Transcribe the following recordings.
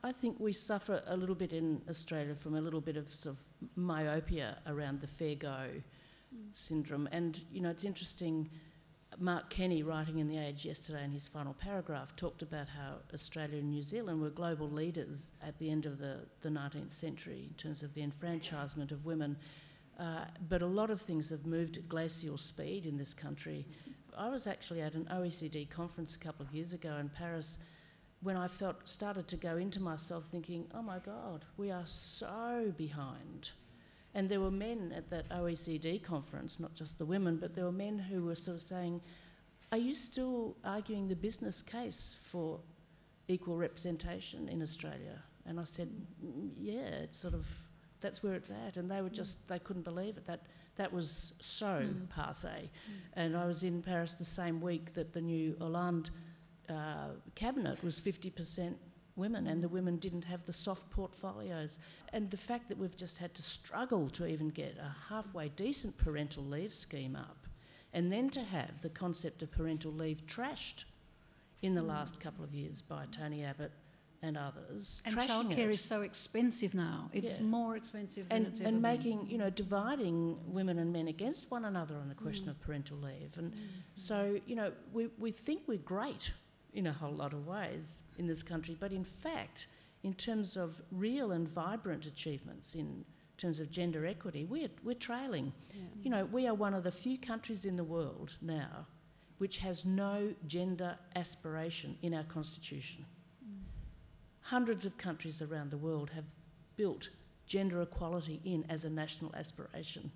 I think we suffer a little bit in Australia from a little bit of sort of myopia around the fair go syndrome. And, you know, it's interesting, Mark Kenny, writing in The Age yesterday in his final paragraph, talked about how Australia and New Zealand were global leaders at the end of the 19th century in terms of the enfranchisement of women. But a lot of things have moved at glacial speed in this country. I was actually at an OECD conference a couple of years ago in Paris when I started to go into myself thinking, oh my God, we are so behind. And there were men at that OECD conference, not just the women, but there were men who were sort of saying, are you still arguing the business case for equal representation in Australia? And I said, yeah, it's sort of, that's where it's at. And they were just, they couldn't believe it. That was so passé. And I was in Paris the same week that the new Hollande cabinet was 50% women, and the women didn't have the soft portfolios. And the fact that we've just had to struggle to even get a halfway decent parental leave scheme up, and then to have the concept of parental leave trashed in the last couple of years by Tony Abbott and others. And childcare is so expensive now. It's more expensive than it's ever been. And making, you know, dividing women and men against one another on the question of parental leave. And so, you know, we think we're great in a whole lot of ways in this country, but in fact, in terms of real and vibrant achievements in terms of gender equity, we're trailing. Yeah. You know, we are one of the few countries in the world now which has no gender aspiration in our constitution. Hundreds of countries around the world have built gender equality in as a national aspiration.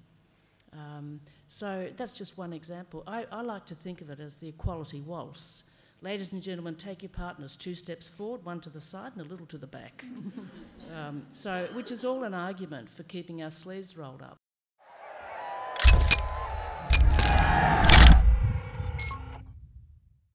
So that's just one example. I like to think of it as the Equality Waltz. Ladies and gentlemen, take your partners 2 steps forward, 1 to the side and a little to the back. Which is all an argument for keeping our sleeves rolled up.